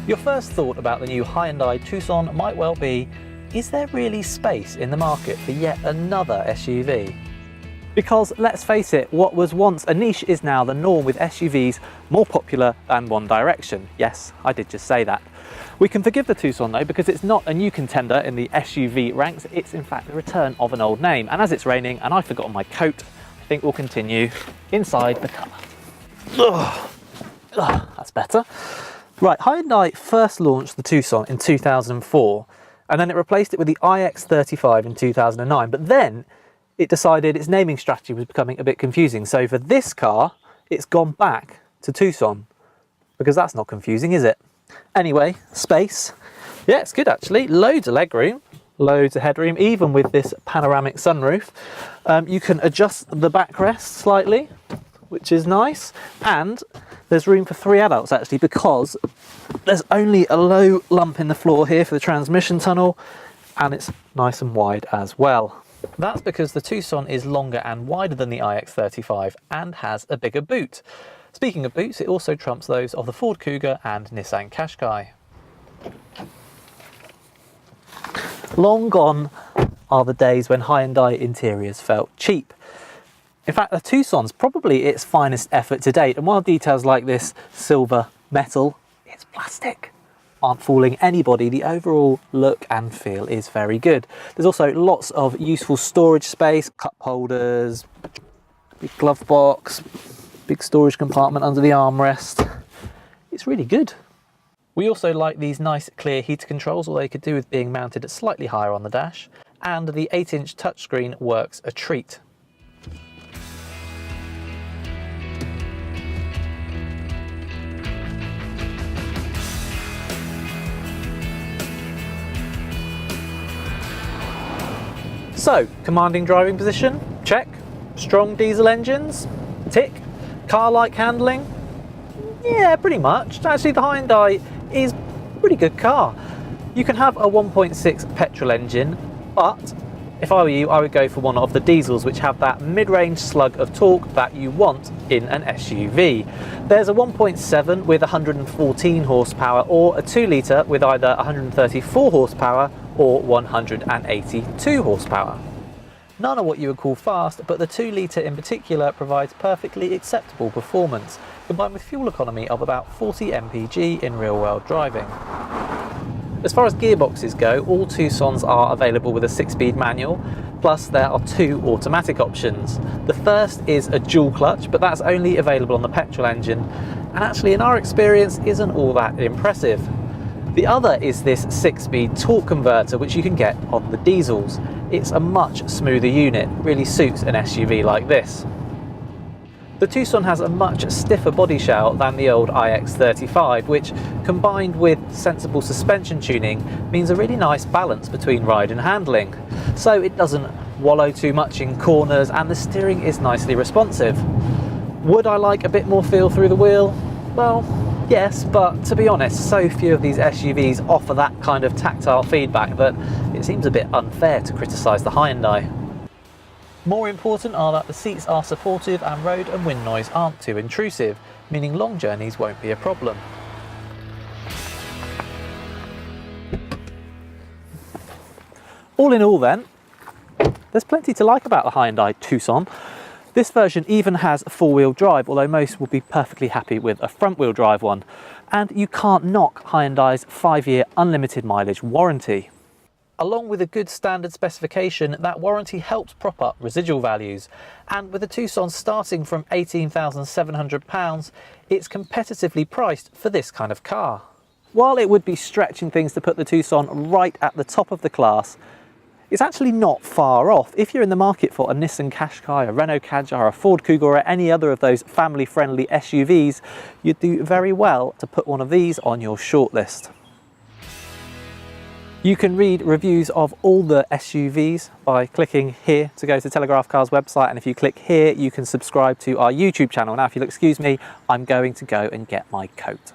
Your first thought about the new Hyundai Tucson might well be, is there really space in the market for yet another SUV? Because let's face it, what was once a niche is now the norm, with SUVs more popular than One Direction. Yes, I did just say that. We can forgive the Tucson though, because it's not a new contender in the SUV ranks, it's in fact the return of an old name. And as it's raining and I've forgotten my coat, I think we'll continue inside the car. That's better. Right, Hyundai first launched the Tucson in 2004, and then it replaced it with the iX35 in 2009, but then it decided its naming strategy was becoming a bit confusing. So for this car, it's gone back to Tucson, because that's not confusing, is it? Anyway, space. Yeah, it's good actually. Loads of legroom, loads of headroom, even with this panoramic sunroof. You can adjust the backrest slightly, which is nice. And there's room for 3 adults actually, because there's only a low lump in the floor here for the transmission tunnel, and it's nice and wide as well. That's because the Tucson is longer and wider than the iX35 and has a bigger boot. Speaking of boots, it also trumps those of the Ford Kuga and Nissan Qashqai. Long gone are the days when Hyundai interiors felt cheap. In fact, the Tucson's probably its finest effort to date, and while details like this silver metal, it's plastic, aren't fooling anybody, the overall look and feel is very good. There's also lots of useful storage space, cup holders, big glove box, big storage compartment under the armrest. It's really good. We also like these nice clear heater controls, although they could do with being mounted slightly higher on the dash, and the 8-inch touchscreen works a treat. So, commanding driving position, check. Strong diesel engines, tick. Car-like handling, yeah, pretty much. Actually, the Hyundai is a pretty good car. You can have a 1.6 petrol engine, but if I were you, I would go for one of the diesels, which have that mid-range slug of torque that you want in an SUV. There's a 1.7 with 114 horsepower, or a 2 litre with either 134 horsepower or 182 horsepower. None are what you would call fast, but the 2 litre in particular provides perfectly acceptable performance, combined with fuel economy of about 40 mpg in real-world driving. As far as gearboxes go, all Tucsons are available with a 6-speed manual, plus there are 2 automatic options. The first is a dual clutch, but that's only available on the petrol engine, and actually in our experience isn't all that impressive. The other is this 6-speed torque converter, which you can get on the diesels. It's a much smoother unit, really suits an SUV like this. The Tucson has a much stiffer body shell than the old iX35, which, combined with sensible suspension tuning, means a really nice balance between ride and handling. So it doesn't wallow too much in corners, and the steering is nicely responsive. Would I like a bit more feel through the wheel? Well, yes, but to be honest, so few of these SUVs offer that kind of tactile feedback that it seems a bit unfair to criticise the Hyundai. More important are that the seats are supportive and road and wind noise aren't too intrusive, meaning long journeys won't be a problem. All in all then, there's plenty to like about the Hyundai Tucson. This version even has 4-wheel drive, although most will be perfectly happy with a front-wheel drive one. And you can't knock Hyundai's 5-year unlimited mileage warranty. Along with a good standard specification, that warranty helps prop up residual values. And with the Tucson starting from £18,700, it's competitively priced for this kind of car. While it would be stretching things to put the Tucson right at the top of the class, it's actually not far off. If you're in the market for a Nissan Qashqai, a Renault Kadjar, a Ford Kuga, or any other of those family-friendly SUVs, you'd do very well to put one of these on your shortlist. You can read reviews of all the SUVs by clicking here to go to Telegraph Car's website, and if you click here, you can subscribe to our YouTube channel. Now, if you'll excuse me, I'm going to go and get my coat.